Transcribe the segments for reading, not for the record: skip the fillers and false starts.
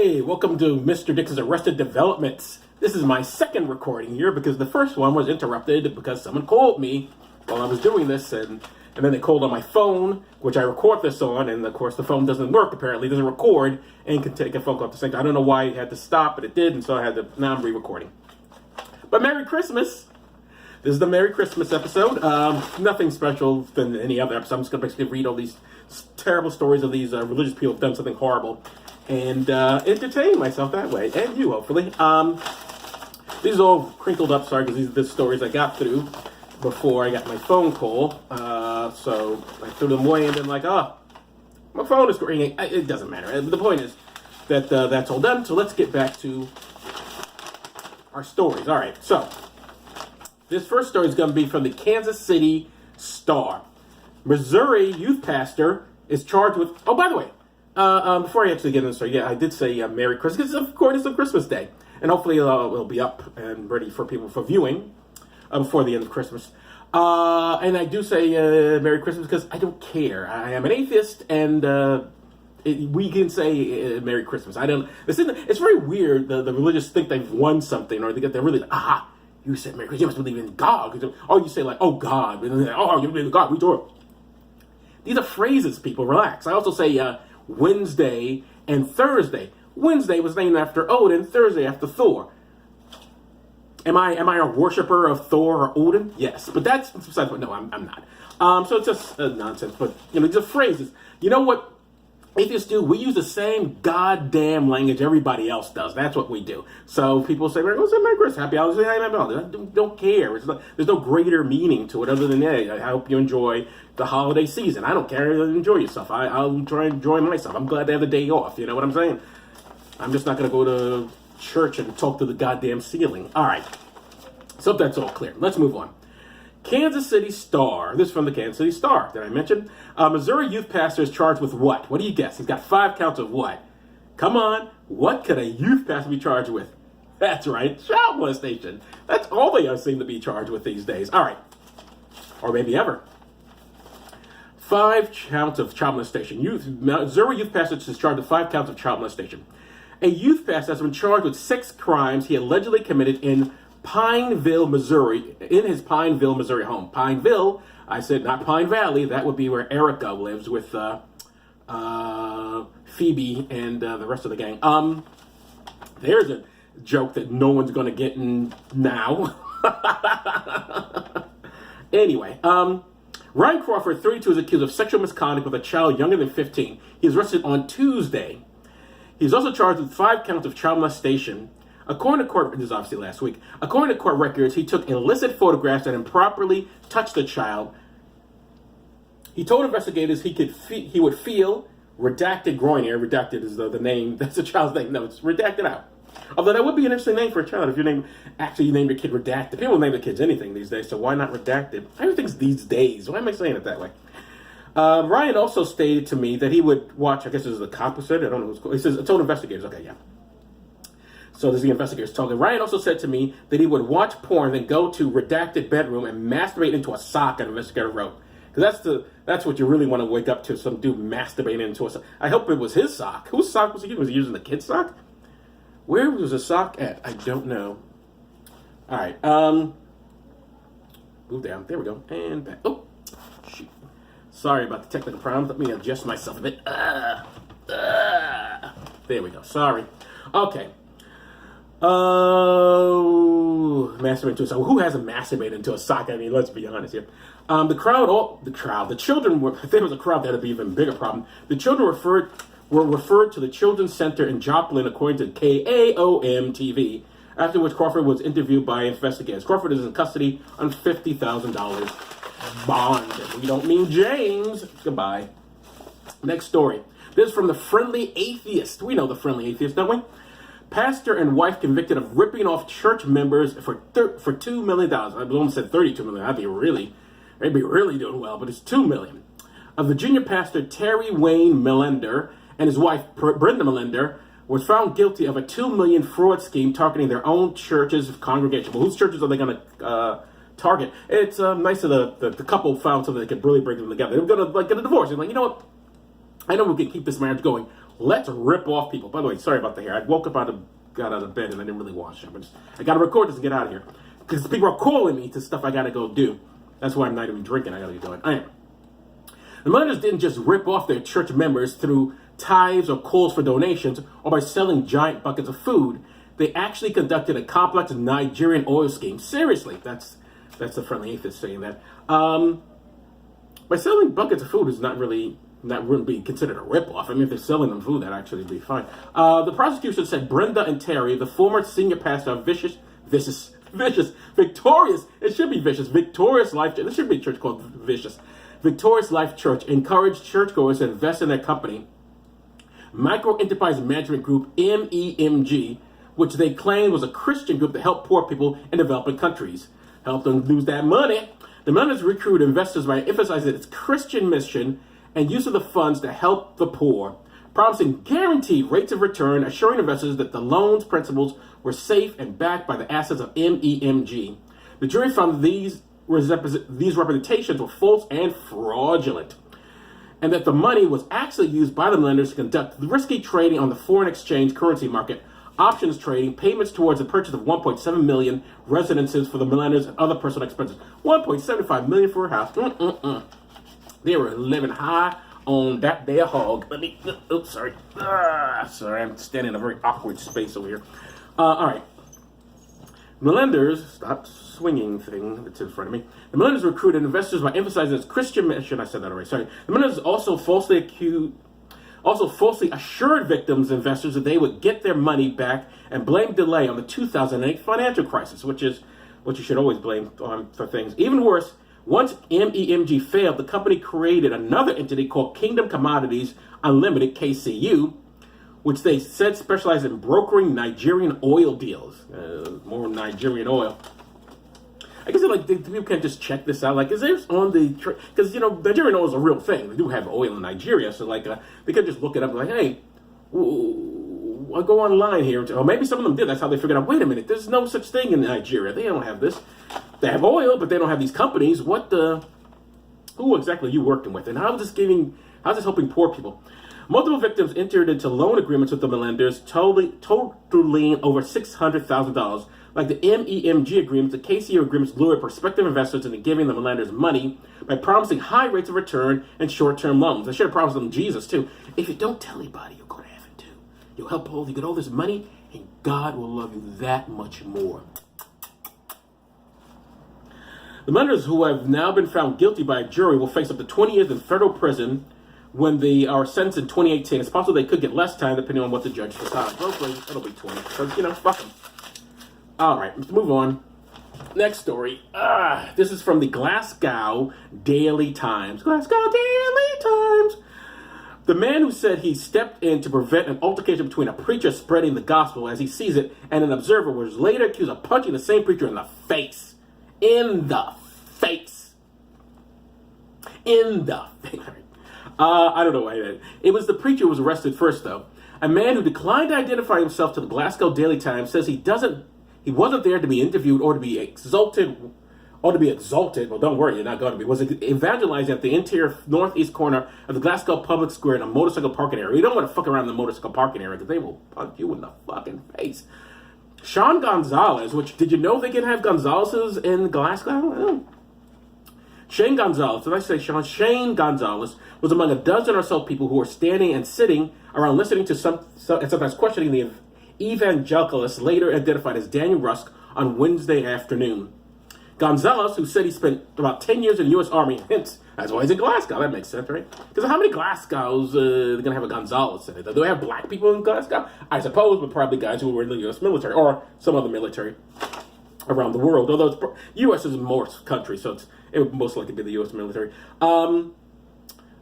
Hey, welcome to Mr. Dixon's Arrested Developments. This is my second recording here because the first one was interrupted because someone called me while I was doing this, and then they called on my phone, which I record this on, and of course the phone doesn't work apparently, it doesn't record, and can take a phone call at the same time. I don't know why it had to stop, but it did, and so I had to, now I'm re-recording. But Merry Christmas! This is the Merry Christmas episode. Nothing special than any other episode. I'm just going to basically read all these terrible stories of these religious people who've done something horrible and entertain myself that way, and you, hopefully. These are all crinkled up, sorry, because these are the stories I got through before I got my phone call. So I threw them away and then like, oh, my phone is ringing. It doesn't matter. The point is that that's all done, so let's get back to our stories. All right, so this first story is going to be from the Kansas City Star. Missouri youth pastor is charged with... Oh, by the way, before I actually get into the story, yeah, I did say Merry Christmas, because of course it's a Christmas Day. And hopefully it'll be up and ready for people for viewing before the end of Christmas. And I do say Merry Christmas because I don't care. I am an atheist, and we can say Merry Christmas. I don't... It's very weird. The religious think they've won something, or they're really like, aha, you said Merry Christmas, you must believe in God. Or you say like, oh God, oh, you believe in God, we do it. These are phrases, people, relax. I also say Wednesday and Thursday. Wednesday was named after Odin, Thursday after Thor. Am I a worshiper of Thor or Odin? Yes, but that's besides. No, I'm not. So it's just nonsense. But these are phrases. You know what atheists do? We use the same goddamn language everybody else does. That's what we do. So people say, "Merry Christmas, Happy Holidays." I don't care. There's no greater meaning to it other than, hey, I hope you enjoy the holiday season. I don't care. Enjoy yourself. I'll try and enjoy myself. I'm glad to have the day off. You know what I'm saying? I'm just not going to go to church and talk to the goddamn ceiling. All right. So that's all clear. Let's move on. Kansas City Star. This is from the Kansas City Star. Did I mention? Missouri youth pastor is charged with what? What do you guess? He's got 5 counts of what? Come on. What could a youth pastor be charged with? That's right. Child molestation. That's all they seem to be charged with these days. All right. Or maybe ever. 5 counts of child molestation. Missouri youth pastor is charged with 5 counts of child molestation. A youth pastor has been charged with 6 crimes he allegedly committed in Pineville, Missouri, in his Pineville, Missouri home. Pineville, I said not Pine Valley. That would be where Erica lives with Phoebe and the rest of the gang. There's a joke that no one's going to get now. Anyway, Ryan Crawford, 32, is accused of sexual misconduct with a child younger than 15. He was arrested on Tuesday. He's also charged with 5 counts of child molestation. According to court, this is obviously last week. According to court records, he took illicit photographs and improperly touched the child. He told investigators he would feel redacted groin area. Redacted is the name. That's the child's name. No, it's redacted out. Although that would be an interesting name for a child if you name your kid Redacted. People name their kids anything these days, so why not Redacted? Everything's these days. Why am I saying it that way? Ryan also stated to me that he would watch, I guess this is the cop who said it, I don't know who's called. He says, I told investigators, okay, yeah. So this is the investigators talking. Ryan also said to me that he would watch porn, then go to redacted bedroom and masturbate into a sock, an investigator wrote. Because that's what you really want to wake up to, some dude masturbating into a sock. I hope it was his sock. Whose sock was he using? Was he using the kid's sock? Where was the sock at? I don't know. All right. Move down. There we go. And back. Oh, shoot. Sorry about the technical problems. Let me adjust myself a bit. There we go. Sorry. Okay. Masturbate into a sock. Who hasn't masturbated into a sock? I mean, let's be honest here. The children were, if there was a crowd, that'd be an even bigger problem. The children were referred to the Children's Center in Joplin, according to KAOM TV, after which Crawford was interviewed by investigators. Crawford is in custody on $50,000 bond. We don't mean James. Goodbye. Next story. This is from the Friendly Atheist. We know the Friendly Atheist, don't we? Pastor and wife convicted of ripping off church members for $2 million. I almost said $32 million. They'd be really doing well, but it's $2 million. A Virginia pastor, Terry Wayne Melender, and his wife, Brenda Melender, was found guilty of a $2 million fraud scheme targeting their own church's congregation. Well, whose churches are they going to target? It's nice that the couple found something that could really bring them together. They're going to get a divorce. They're like, you know what? I know we can keep this marriage going. Let's rip off people. By the way, sorry about the hair. I woke up got out of bed and I didn't really wash up. I got to record this and get out of here. Because people are calling me to stuff I got to go do. That's why I'm not even drinking. I got to get going. I am. The Millennials didn't just rip off their church members through tithes or calls for donations or by selling giant buckets of food. They actually conducted a complex Nigerian oil scheme. Seriously, that's the friendly atheist saying that. By selling buckets of food is wouldn't be considered a ripoff. I mean, if they're selling them food, that'd actually be fine. The prosecution said Brenda and Terry, the former senior pastor of Victorious, it should be Vicious, Victorious Life Church, there should be a church called Vicious, Victorious Life Church, encouraged churchgoers to invest in their company, Micro Enterprise Management Group, MEMG, which they claimed was a Christian group that helped poor people in developing countries. Helped them lose that money. The Millennials recruited investors by emphasizing its Christian mission and use of the funds to help the poor, promising guaranteed rates of return, assuring investors that the loans principals were safe and backed by the assets of MEMG. The jury found these representations were false and fraudulent, and that the money was actually used by the lenders to conduct risky trading on the foreign exchange currency market, options trading, payments towards the purchase of 1.7 million residences for the millennials and other personal expenses. 1.75 million for a house. They were living high on that there hog. Sorry, I'm standing in a very awkward space over here. All right. The lenders, stop swinging thing that's in front of me. The lenders recruited investors by emphasizing its Christian mission. I said that already. Sorry. The lenders also falsely assured victims, investors, that they would get their money back and blamed delay on the 2008 financial crisis, which is what you should always blame for things. Even worse, once MEMG failed, the company created another entity called Kingdom Commodities Unlimited, KCU, which they said specialized in brokering Nigerian oil deals. More Nigerian oil. I guess people can't just check this out. Like, is there on the, because, Nigerian oil is a real thing. They do have oil in Nigeria. So, they could just look it up and like, hey, I'll go online here. Or maybe some of them did. That's how they figured out, wait a minute, there's no such thing in Nigeria. They don't have this. They have oil, but they don't have these companies. Who exactly are you working with? And how's this helping poor people? Multiple victims entered into loan agreements with the lenders, totaling over $600,000. Like the MEMG agreements, the KCU agreements lured prospective investors into giving the lenders money by promising high rates of return and short-term loans. They should have promised them Jesus, too. If you don't tell anybody, you'll go to heaven, too. You'll help you get all this money, and God will love you that much more. The lenders, who have now been found guilty by a jury, will face up to 20 years in federal prison when they are sentenced in 2018. It's possible they could get less time depending on what the judge decides. Hopefully, it'll be 20. So, fuck them. All right, let's move on. Next story. This is from the Glasgow Daily Times. Glasgow Daily Times. The man who said he stepped in to prevent an altercation between a preacher spreading the gospel as he sees it and an observer was later accused of punching the same preacher in the face. In the face. In the face. I don't know why it was the preacher who was arrested first, though. A man who declined to identify himself to the Glasgow Daily Times says he wasn't there to be interviewed or to be exalted. Well, don't worry, you're not going to be. Was evangelizing at the interior northeast corner of the Glasgow Public Square in a motorcycle parking area. You don't want to fuck around in the motorcycle parking area because they will punch you in the fucking face. Sean Gonzalez, which, did you know they can have Gonzalez's in Glasgow? Shane Gonzalez, did I say Sean? Shane Gonzalez was among a dozen or so people who were standing and sitting around listening to some and sometimes questioning the evangelicalists, later identified as Daniel Rusk, on Wednesday afternoon. Gonzalez, who said he spent about 10 years in the U.S. Army, hence, that's why he's in Glasgow. That makes sense, right? Because how many Glasgows they're going to have a Gonzalez in it? Do they have black people in Glasgow? I suppose, but probably guys who were in the U.S. military or some other military around the world. Although U.S. is more country, so it would most likely be the U.S. military.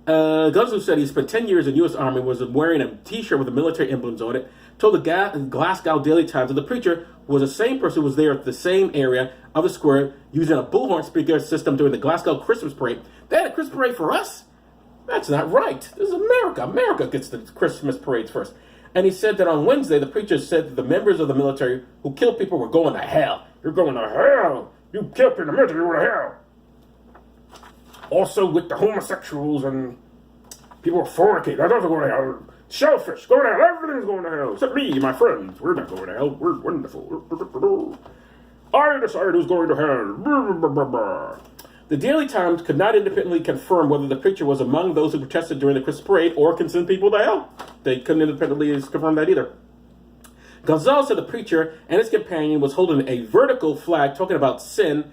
Gonzalez, who said he spent 10 years in the U.S. Army, was wearing a T-shirt with the military emblems on it, told the Glasgow Daily Times that the preacher was the same person who was there at the same area of the square using a bullhorn speaker system during the Glasgow Christmas parade. They had a Christmas parade for us? That's not right. This is America. America gets the Christmas parades first. And he said that on Wednesday, the preacher said that the members of the military who killed people were going to hell. You're going to hell. You killed people in the military, you're going to hell. Also with the homosexuals and people who fornicate. I don't know going to hell. Shellfish, go to hell. Everything's going to hell. Except me, my friends. We're not going to hell. We're wonderful. I decide who's going to hell. The Daily Times could not independently confirm whether the preacher was among those who protested during the Christmas parade or can send people to hell. They couldn't independently confirm that either. Gonzalez said the preacher and his companion was holding a vertical flag talking about sin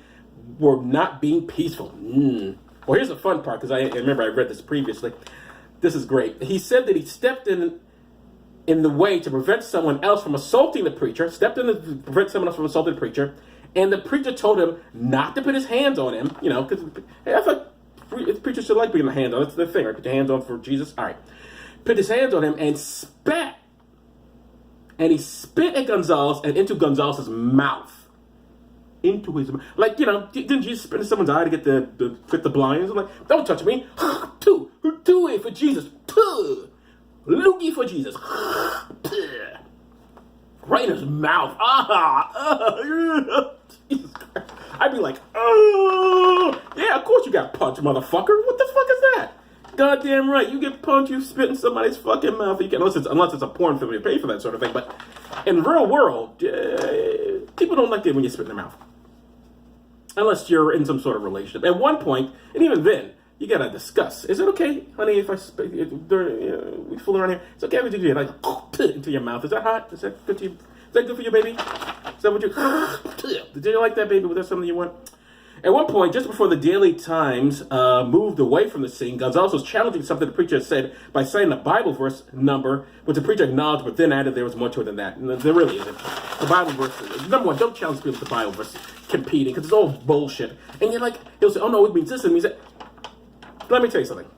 were not being peaceful. Well, here's the fun part, because I remember I read this previously. This is great. He said that he stepped in the way to prevent someone else from assaulting the preacher, and the preacher told him not to put his hands on him, because I thought preachers should like being hands on. That's the thing, right? Put your hands on for Jesus. All right. Put his hands on him and spat. And he spit at Gonzalez and into Gonzalez's mouth. Into his mouth. Like, didn't Jesus spit in someone's eye to get the blinds? I'm like, don't touch me. Do it for Jesus. Loogie for Jesus. Right in his mouth. Jesus Christ. I'd be like, oh, yeah, of course you got punched, motherfucker. What the fuck is that? Goddamn right. You get punched, you spit in somebody's fucking mouth. You can, unless it's a porn film, you pay for that sort of thing. But in the real world, people don't like it when you spit in their mouth. Unless you're in some sort of relationship. At one point, and even then, you gotta discuss. Is it okay, honey, if I spit, we fool around here? It's okay if we do like into your mouth. Is that hot? Is that good to you? Is that good for you, baby? Is that what you? Did you like that, baby? Was that something you want? At one point, just before the Daily Times moved away from the scene, Gonzalez was challenging something the preacher said by citing a Bible verse number, which the preacher acknowledged, but then added there was more to it than that. And there really isn't. The Bible verse, number one, don't challenge people with the Bible verse competing, because it's all bullshit. And you're like, he'll say, oh no, it means this, it means that. Let me tell you something.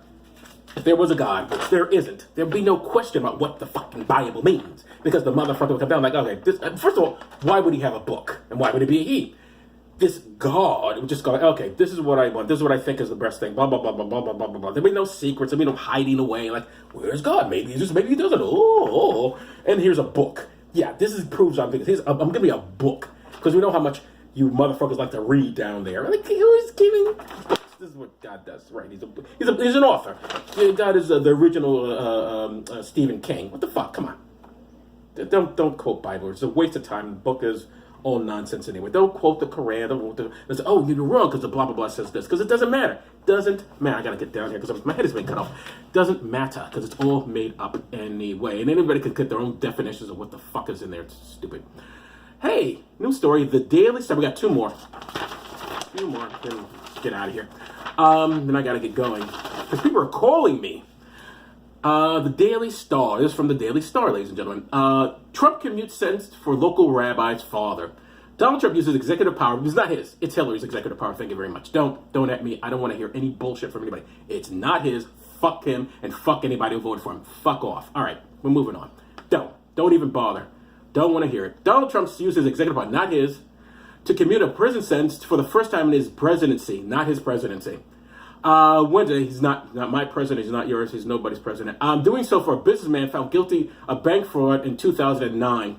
If there was a God, which there isn't, there'd be no question about what the fucking Bible means. Because the motherfucker would come down like, okay, first of all, why would he have a book? And why would it be a he? This God would just go, okay, this is what I want. This is what I think is the best thing. Blah, blah, blah, blah, blah, blah, blah, blah. There'd be no secrets. There'd be no hiding away. Like, where's God? Maybe he doesn't. Oh. And here's a book. Yeah, proves I'm thinking. I'm going to be a book. Because we know how much you motherfuckers like to read down there. Like, who's giving books? This is what God does, right? He's an author. God is the original Stephen King. What the fuck? Come on. Don't quote Bible. It's a waste of time. The book is all nonsense anyway. Don't quote the Quran. Don't say, oh, you're wrong because the blah, blah, blah says this. Because it doesn't matter. Doesn't matter. I got to get down here because my head is being cut off. Doesn't matter because it's all made up anyway. And anybody can get their own definitions of what the fuck is in there. It's stupid. Hey, new story. The Daily Star. We got two more. Then get out of here. Then I got to get going. Because people are calling me. The Daily Star. This is from the Daily Star, ladies and gentlemen. Trump commutes sentence for local rabbi's father. Donald Trump uses executive power. It's not his. It's Hillary's executive power. Thank you very much. Don't at me. I don't want to hear any bullshit from anybody. It's not his. Fuck him and fuck anybody who voted for him. Fuck off. All right, we're moving on. Don't even bother. Don't want to hear it. Donald Trump used his executive power, not his, to commute a prison sentence for the first time in his presidency, not his presidency. Wednesday, he's not my president, he's not yours, he's nobody's president. Doing so for a businessman found guilty of bank fraud in 2009.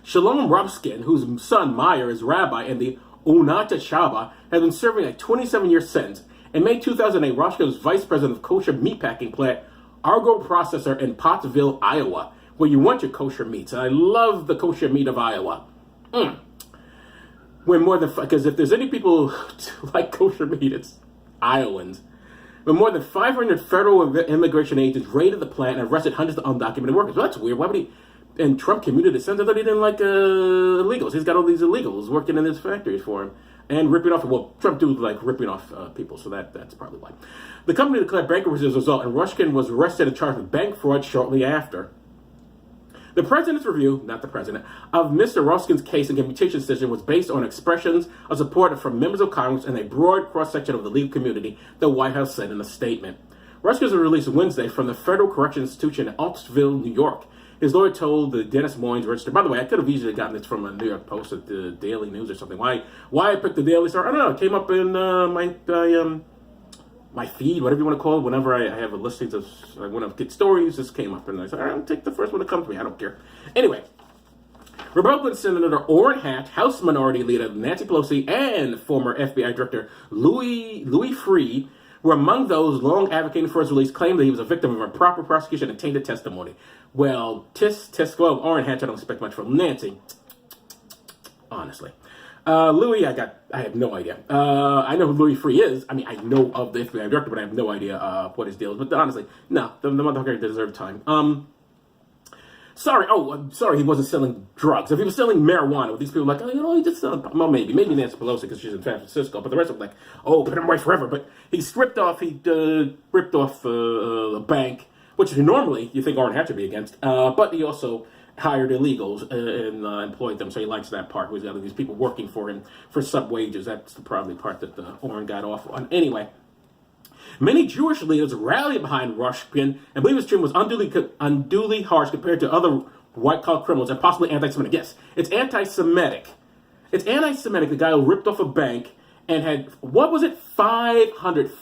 Shalom Robskin, whose son Meyer is rabbi in the Unata Shaba, has been serving a 27-year sentence. In May 2008, Robskin was vice president of kosher meatpacking plant Argo Processor in Pottsville, Iowa, where you want your kosher meats. And I love the kosher meat of Iowa. Because if there's any people who like kosher meat, it's Iowans. But more than 500 federal immigration agents raided the plant and arrested hundreds of undocumented workers. Well, that's weird. Why would he? And Trump commuted his sentence. I thought he didn't like illegals. He's got all these illegals working in his factories for him and ripping off. Well, Trump do like ripping off people, so that's probably why. The company declared bankruptcy as a result, and Rushkin was arrested and charged with bank fraud shortly after. The president's review, not the president, of Mr. Ruskin's case and commutation decision was based on expressions of support from members of Congress and a broad cross-section of the legal community, the White House said in a statement. Ruskin was released Wednesday from the Federal Correctional Institution in Oakville, New York. His lawyer told the Dennis Moines Register. By the way, I could have easily gotten this from a New York Post or the Daily News or something. Why I picked the Daily Star? I don't know. It came up in my feed, whatever you want to call it. Whenever I have a listing of, I want to get stories, this came up. And I said, all right, I'll take the first one that comes to me. I don't care. Anyway, Republican Senator Orrin Hatch, House Minority Leader Nancy Pelosi, and former FBI Director Louis Freeh were among those long advocating for his release, claimed that he was a victim of improper prosecution and tainted testimony. Well, Orrin Hatch, I don't expect much from Nancy. Honestly. Louis, I have no idea. I know who Louis Free is. I mean, I know of the FBI director, but I have no idea what his deal is. But honestly, no, the motherfucker deserved time. Sorry, he wasn't selling drugs. If he was selling marijuana, these people were like, he just selling, well, maybe Nancy Pelosi because she's in San Francisco, but the rest of them like, put him away forever. But he ripped off a bank, which normally you think Orrin Hatch would be against, but he also hired illegals and employed them, so he likes that part. He's got these people working for him for sub wages. That's probably the part that Orrin got off on. Anyway, many Jewish leaders rallied behind Rushkin and believe his treatment was unduly harsh compared to other white-collar criminals and possibly anti-Semitic. Yes, it's anti-Semitic. It's anti-Semitic, the guy who ripped off a bank and had, what was it, 500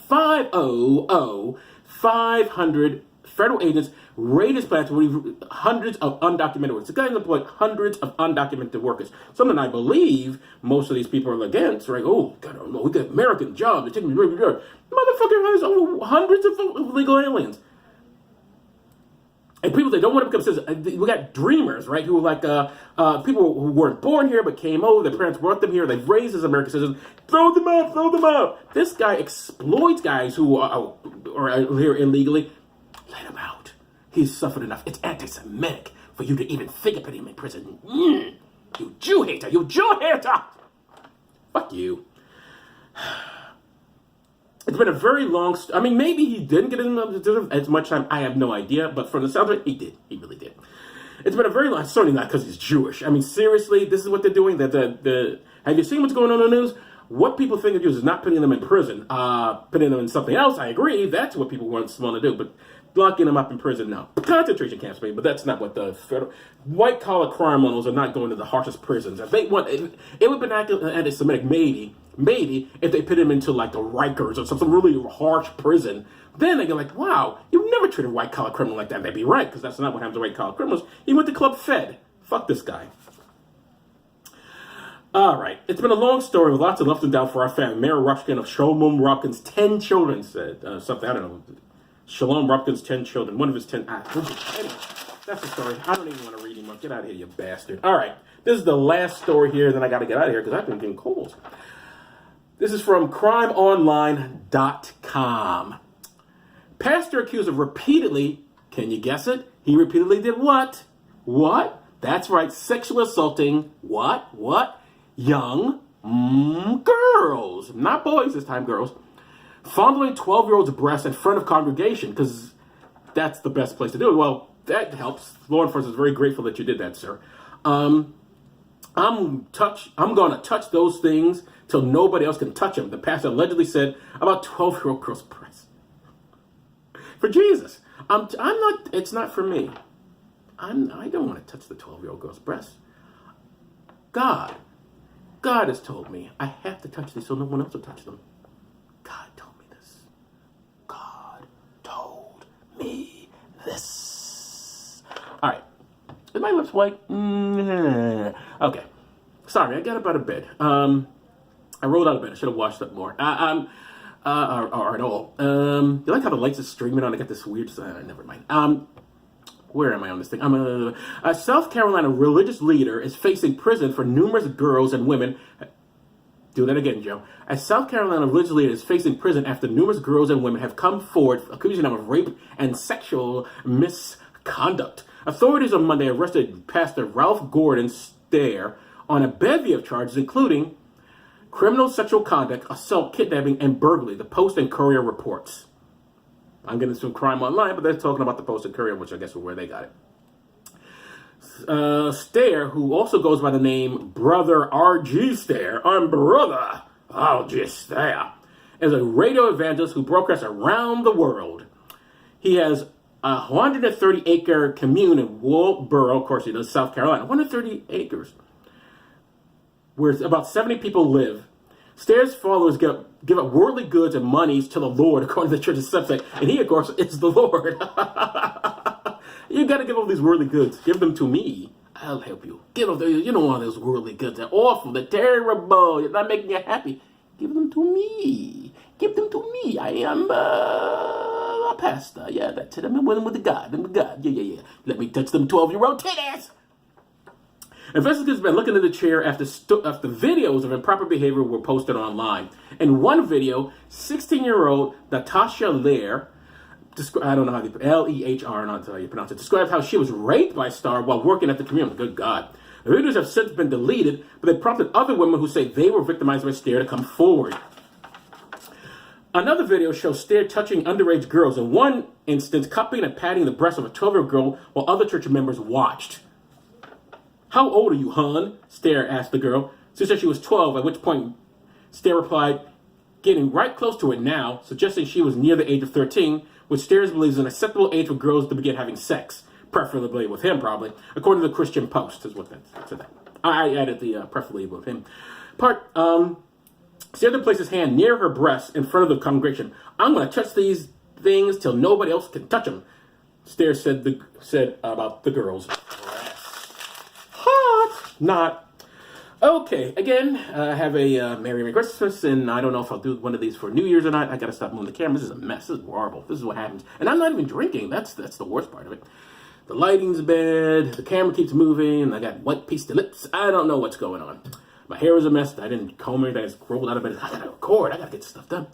federal agents raid his plants where hundreds of undocumented workers. The guy employed hundreds of undocumented workers. Something I believe most of these people are against, right? Oh, God, we got American jobs. They're taking motherfucker has hundreds of illegal aliens. And people that don't want to become citizens. We got dreamers, right? Who are like people who weren't born here but came over. Their parents brought them here. They've raised as American citizens. Throw them out. This guy exploits guys who are here illegally. Let him out. He's suffered enough. It's anti-Semitic for you to even think of putting him in prison. You Jew hater. Fuck you. It's been a very long... maybe he didn't get as much time. I have no idea. But from the sound of it, he did. He really did. It's been a very long... Certainly not because he's Jewish. Seriously, this is what they're doing. Have you seen what's going on in the news? What people think of Jews is not putting them in prison. Putting them in something else, I agree. That's what people want to do. But locking them up in prison, no. Concentration camps, maybe, but that's not what the federal... White-collar criminals are not going to the harshest prisons. If they want... It would have been anti-Semitic, maybe, if they put him into, like, the Rikers or some really harsh prison. Then they go like, wow, you never treated a white-collar criminal like that. They'd be right, because that's not what happens to white-collar criminals. He went to Club Fed. Fuck this guy. All right. It's been a long story with lots of ups and downs for our family. Mayor Rushkin of Shalom Rupkin's 10 children said something. I don't know. Shalom Rupkin's 10 children. One of his 10... Anyway, that's the story. I don't even want to read anymore. Get out of here, you bastard. All right. This is the last story here. Then I got to get out of here because I've been getting calls. This is from crimeonline.com. Pastor accused of repeatedly... Can you guess it? He repeatedly did what? What? That's right. Sexual assaulting... What? Young girls. Not boys this time, girls. Fondling 12-year-old's breasts in front of congregation, because that's the best place to do it. Well, that helps. Law enforcement is very grateful that you did that, sir. I'm going to touch those things till nobody else can touch them. The pastor allegedly said about 12-year-old girls' breasts. For Jesus. I'm not, it's not for me. I don't want to touch the 12-year-old girl's breasts. God has told me I have to touch these so no one else will touch them. God told me this. God told me this. All right. Is my lips white? Okay. Sorry, I got up out of bed. I rolled out of bed. I should have washed up more. Or at all. You like how the lights are streaming on? I got this weird... never mind. Where am I on this thing? A South Carolina religious leader is facing prison for numerous girls and women. Do that again, Joe. A South Carolina religious leader is facing prison after numerous girls and women have come forward accusing him of rape and sexual misconduct. Authorities on Monday arrested Pastor Ralph Gordon Stair on a bevy of charges, including criminal sexual conduct, assault, kidnapping, and burglary, the Post and Courier reports. I'm getting some crime online, but they're talking about the Post and Courier, which I guess is where they got it. Stair, who also goes by the name Brother R.G. Stair, I'm Brother R.G. Stair, is a radio evangelist who broadcasts around the world. He has a 130-acre commune in Walboro, of course he does, South Carolina. 130 acres, where about 70 people live. Stair's followers give up worldly goods and monies to the Lord, according to the church's website. And he, of course, is the Lord. You got to give up these worldly goods. Give them to me. I'll help you. Give them. You don't want those worldly goods. They're awful. They're terrible. They're not making you happy. Give them to me. Give them to me. I am a pastor. Yeah, that's it. I'm in with the God. I'm with God. Yeah. Let me touch them 12-year-old titties. Investigators have been looking at the chair after videos of improper behavior were posted online. In one video, 16-year-old Natasha Lehr, I don't know how they L-E-H-R, not how you pronounce it, described how she was raped by Starr while working at the community. Good God. The videos have since been deleted, but they prompted other women who say they were victimized by Starr to come forward. Another video shows Starr touching underage girls, in one instance cupping and patting the breast of a 12-year-old girl while other church members watched. How old are you, hon? Starr asked the girl. She said she was 12, at which point Starr replied, getting right close to it now, suggesting she was near the age of 13, which Starr believes is an acceptable age for girls to begin having sex, preferably with him, probably, according to the Christian Post, is what that said. I added the preferably with him part. Starr placed his hand near her breast in front of the congregation. I'm going to touch these things till nobody else can touch them, Starr said about the girls. Hot! Not. Okay, again, I have a Merry Christmas, and I don't know if I'll do one of these for New Year's or not. I gotta stop moving the camera. This is a mess. This is horrible. This is what happens. And I'm not even drinking. That's the worst part of it. The lighting's bad. The camera keeps moving. I got white pasty lips. I don't know what's going on. My hair is a mess. I didn't comb it. I just rolled out of bed. I gotta record. I gotta get stuff done.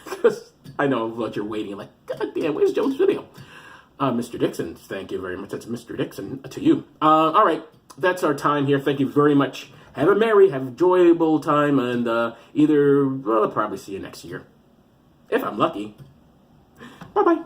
Because I know what you're waiting. Like, God damn, where's Joe's video? Mr. Dixon, thank you very much. That's Mr. Dixon to you. All right, that's our time here. Thank you very much. Have a merry, have an enjoyable time, and I'll probably see you next year. If I'm lucky. Bye-bye.